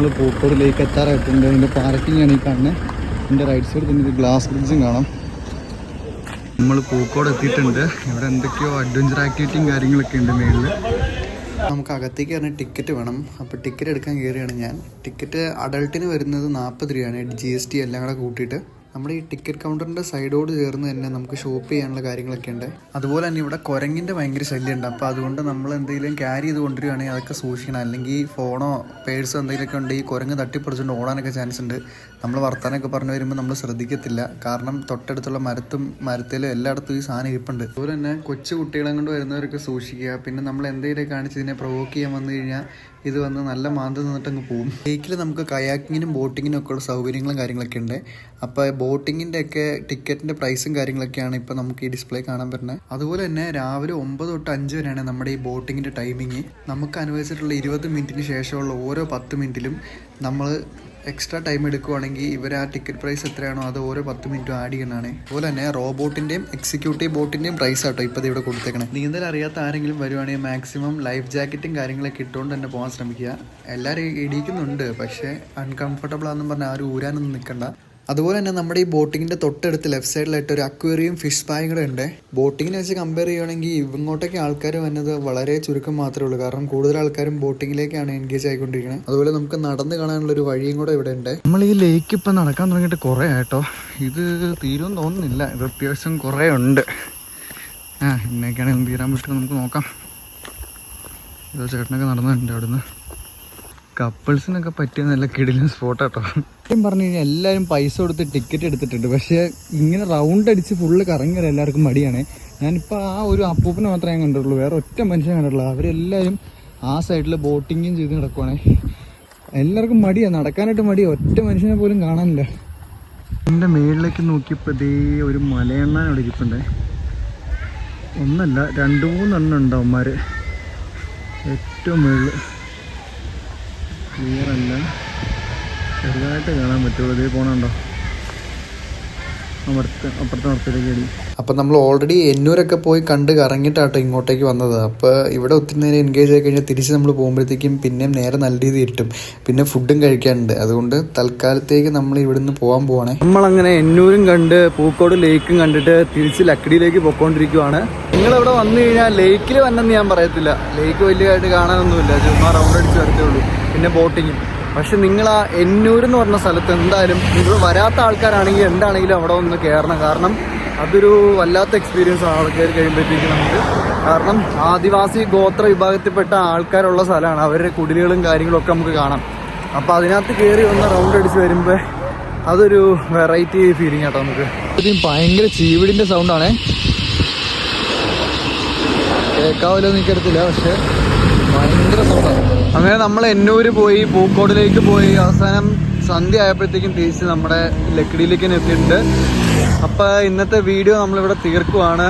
നമ്മൾ പൂക്കോടിലേക്ക് എത്താറായിട്ടുണ്ട്. അതിൻ്റെ പാർക്കിംഗ് ആണ് ഈ കാണുന്നത്. എൻ്റെ റൈറ്റ് സൈഡിൽ തന്നെ ഒരു ഗ്ലാസ് ബ്രിഡ്ജും കാണാം. നമ്മൾ പൂക്കോട് എത്തിയിട്ടുണ്ട്. ഇവിടെ എന്തൊക്കെയോ അഡ്വഞ്ചർ ആക്ടിവിറ്റിയും കാര്യങ്ങളൊക്കെ ഉണ്ട് മേളിൽ. നമുക്ക് അകത്തേക്ക് പറഞ്ഞാൽ ടിക്കറ്റ് വേണം. അപ്പോൾ ടിക്കറ്റ് എടുക്കാൻ കയറിയാണ് ഞാൻ. ടിക്കറ്റ് അഡൾട്ടിന് വരുന്നത് 40 രൂപയാണ്, GST എല്ലാം കൂടെ കൂട്ടിയിട്ട്. നമ്മുടെ ഈ ടിക്കറ്റ് കൗണ്ടറിൻ്റെ സൈഡോട് ചേർന്ന് തന്നെ നമുക്ക് ഷോപ്പ് ചെയ്യാനുള്ള കാര്യങ്ങളൊക്കെ ഉണ്ട്. അതുപോലെ തന്നെ ഇവിടെ കുരങ്ങിൻ്റെ ഭയങ്കര ശല്യമുണ്ട്. അപ്പോൾ അതുകൊണ്ട് നമ്മൾ എന്തെങ്കിലും ക്യാരി ചെയ്ത് കൊണ്ടുവരികയാണെങ്കിൽ അതൊക്കെ സൂക്ഷിക്കണം. അല്ലെങ്കിൽ ഫോണോ പേഴ്സോ എന്തെങ്കിലുമൊക്കെ ഉണ്ട് ഈ കുരങ്ങ് തട്ടിപ്പറിച്ചുകൊണ്ട് ഓടാനൊക്കെ ചാൻസ് ഉണ്ട്. നമ്മൾ വർത്താനൊക്കെ പറഞ്ഞു വരുമ്പോൾ നമ്മൾ ശ്രദ്ധിക്കത്തില്ല. കാരണം തൊട്ടടുത്തുള്ള മരത്തിലും എല്ലായിടത്തും ഈ സാധനം ഇരിപ്പുണ്ട്. അതുപോലെ തന്നെ കൊച്ചു കുട്ടികളെ കൊണ്ട് വരുന്നവരൊക്കെ സൂക്ഷിക്കുക. പിന്നെ നമ്മൾ എന്തെങ്കിലുമൊക്കെ കാണിച്ച് ഇതിനെ പ്രൊവോക്ക് ചെയ്യാൻ വന്നു കഴിഞ്ഞാൽ ഇത് വന്ന് നല്ല മാന്ത നിന്നിട്ടങ്ങ് പോകും. ലേക്കിൽ നമുക്ക് കയാക്കിങ്ങിനും ബോട്ടിങ്ങിനും ഒക്കെ ഉള്ള സൗകര്യങ്ങളും കാര്യങ്ങളൊക്കെ ഉണ്ട്. അപ്പോൾ ബോട്ടിങ്ങിൻ്റെ ഒക്കെ ടിക്കറ്റിൻ്റെ പ്രൈസും കാര്യങ്ങളൊക്കെയാണ് ഇപ്പോൾ നമുക്ക് ഈ ഡിസ്പ്ലേ കാണാൻ പറ്റുന്നത്. അതുപോലെ തന്നെ രാവിലെ 9 തൊട്ട് 5 വരെയാണ് നമ്മുടെ ഈ ബോട്ടിങ്ങിൻ്റെ ടൈമിങ്. നമുക്ക് അനുവദിച്ചിട്ടുള്ള 20 മിനിറ്റിന് ശേഷമുള്ള ഓരോ 10 മിനിറ്റിലും നമ്മൾ എക്സ്ട്രാ ടൈം എടുക്കുവാണെങ്കിൽ ഇവർ ആ ടിക്കറ്റ് പ്രൈസ് എത്രയാണോ അത് ഓരോ 10 മിനിറ്റും ആഡ് ചെയ്യണതാണ്. അതുപോലെ തന്നെ റോബോട്ടിൻ്റെയും എക്സിക്യൂട്ടീവ് ബോട്ടിൻ്റെയും പ്രൈസ് ആട്ടോ ഇപ്പോൾ ഇവിടെ കൊടുത്തേക്കണം. നീന്തൽ അറിയാത്ത ആരെങ്കിലും വരുവാണെങ്കിൽ മാക്സിമം ലൈഫ് ജാക്കറ്റും കാര്യങ്ങളൊക്കെ ഇട്ടുകൊണ്ട് തന്നെ പോകാൻ ശ്രമിക്കുക. എല്ലാവരും ഇടിക്കുന്നുണ്ട്, പക്ഷേ അൺകംഫർട്ടബിൾ ആണെന്ന് പറഞ്ഞാൽ ആരും ഊരാനൊന്നും നിൽക്കണ്ട. അതുപോലെ തന്നെ നമ്മുടെ ഈ ബോട്ടിങ്ങിൻ്റെ തൊട്ടടുത്ത് ലെഫ്റ്റ് സൈഡിലായിട്ട് ഒരു അക്വേറിയം ഫിഷ് പായും കൂടെ ഉണ്ട്. ബോട്ടിങ്ങിനെ വെച്ച് കമ്പയർ ചെയ്യുകയാണെങ്കിൽ ഇങ്ങോട്ടേക്ക് ആൾക്കാർ വന്നത് വളരെ ചുരുക്കം മാത്രമേ ഉള്ളൂ. കാരണം കൂടുതൽ ആൾക്കാരും ബോട്ടിങ്ങിലേക്കാണ് എൻഗേജ് ആയിക്കൊണ്ടിരിക്കുന്നത്. അതുപോലെ നമുക്ക് നടന്ന് കാണാനുള്ള ഒരു വഴിയും കൂടെ ഇവിടെ ഉണ്ട്. നമ്മൾ ഈ ലേക്ക് ഇപ്പം നടക്കാൻ തുടങ്ങിയിട്ട് കുറേ ആയിട്ടോ. ഇത് തീരുമെന്ന് തോന്നുന്നില്ല. ഇത് അത്യാവശ്യം കുറേ ഉണ്ട്. ഇന്നേക്കാണെങ്കിൽ തീരാൻ പറ്റുമോ നമുക്ക് നോക്കാം. ഇതോ ചേട്ടനൊക്കെ നടന്നിട്ടുണ്ട്. അവിടുന്ന് കപ്പിൾസിനൊക്കെ പറ്റിയ നല്ല കിടിലൻ സ്പോട്ടാട്ടോ. പറഞ്ഞു കഴിഞ്ഞാൽ എല്ലാവരും പൈസ കൊടുത്ത് ടിക്കറ്റ് എടുത്തിട്ടുണ്ട്. പക്ഷേ ഇങ്ങനെ റൗണ്ട് അടിച്ച് ഫുള്ള് കറങ്ങി എല്ലാവർക്കും മടിയാണ്. ഞാനിപ്പോൾ ആ ഒരു അപ്പൂപ്പിനെ മാത്രമേ ഞാൻ കണ്ടിട്ടുള്ളൂ, വേറെ ഒറ്റ മനുഷ്യനെ കണ്ടിട്ടുള്ളൂ. അവരെല്ലാവരും ആ സൈഡിൽ ബോട്ടിങ്ങും ചെയ്ത് നടക്കുവാണേ. എല്ലാവർക്കും മടിയാണ്, നടക്കാനായിട്ട് മടിയാണ്. ഒറ്റ മനുഷ്യനെ പോലും കാണാനില്ല. എൻ്റെ മേളിലേക്ക് നോക്കിയപ്പോൾ ഇതേ ഒരു മലയെണ്ണാൻ അവിടെ ഇരിപ്പുണ്ടേ. ഒന്നല്ല 2-3 എണ്ണം ഉണ്ടാവുമാർ ഏറ്റവും മുകളിൽ. ക്ലിയർ അല്ല, ചെറുതായിട്ട് കാണാൻ പറ്റുള്ളൂ. ഇതേ പോണുണ്ടോ അപ്പുറത്തെ നിർത്തിലേക്ക് അടി. അപ്പം നമ്മൾ ഓൾറെഡി എന്നൂരൊക്കെ പോയി കണ്ട് കറങ്ങിയിട്ടാട്ടോ ഇങ്ങോട്ടേക്ക് വന്നത്. അപ്പോൾ ഇവിടെ ഒത്തിരി നേരം എൻഗേജ് ആയി കഴിഞ്ഞാൽ തിരിച്ച് നമ്മൾ പോകുമ്പോഴത്തേക്കും പിന്നെയും നേരെ നല്ല രീതിയിൽ ഇട്ടും. പിന്നെ ഫുഡും കഴിക്കാനുണ്ട്. അതുകൊണ്ട് തൽക്കാലത്തേക്ക് നമ്മൾ ഇവിടുന്ന് പോകാൻ പോവാണേ. നമ്മളങ്ങനെ എന്നൂരും കണ്ട് പൂക്കോട് ലേക്കും കണ്ടിട്ട് തിരിച്ച് ലക്കിടിയിലേക്ക് പോയിക്കൊണ്ടിരിക്കുവാണ്. നിങ്ങളിവിടെ വന്നു കഴിഞ്ഞാൽ ലേക്കിൽ വന്നെന്ന് ഞാൻ പറയത്തില്ല. ലേക്ക് വലിയതായിട്ട് കാണാനൊന്നുമില്ല, ചുമ്മാ റൗണ്ട് അടിച്ച് വരത്തേ ഉള്ളൂ. പിന്നെ ബോട്ടിങ്ങും. പക്ഷെ നിങ്ങൾ ആ എന്നൂർ എന്ന് പറഞ്ഞ സ്ഥലത്ത് എന്തായാലും നിങ്ങൾ വരാത്ത ആൾക്കാരാണെങ്കിൽ എന്താണെങ്കിലും അവിടെ ഒന്ന് കയറണം. കാരണം അതൊരു വല്ലാത്ത എക്സ്പീരിയൻസ് ആണ് അവിടെ കയറി കഴിയുമ്പോഴത്തേക്കും നമുക്ക്. കാരണം ആദിവാസി ഗോത്ര വിഭാഗത്തിൽപ്പെട്ട ആൾക്കാരുള്ള സ്ഥലമാണ്. അവരുടെ കുടിലുകളും കാര്യങ്ങളൊക്കെ നമുക്ക് കാണാം. അപ്പോൾ അതിനകത്ത് കയറി ഒന്ന് റൗണ്ട് അടിച്ച് വരുമ്പോൾ അതൊരു വെറൈറ്റി ഫീലിംഗ് ആട്ടോ നമുക്ക്. ഭയങ്കര ചീവിടിൻ്റെ സൗണ്ടാണേ. കേൾക്കാവല്ലോ എനിക്കറിയത്തില്ല, പക്ഷെ ഭയങ്കര സൗണ്ടാണ്. അങ്ങനെ നമ്മൾ എന്നൂര് പോയി പൂക്കോടിലേക്ക് പോയി അവസാനം സന്ധ്യ ആയപ്പോഴത്തേക്കും തിരിച്ച് നമ്മുടെ ലക്കിടിയിലേക്ക് തന്നെ എത്തിയിട്ടുണ്ട്. അപ്പോൾ ഇന്നത്തെ വീഡിയോ നമ്മളിവിടെ തീർക്കുവാണ്.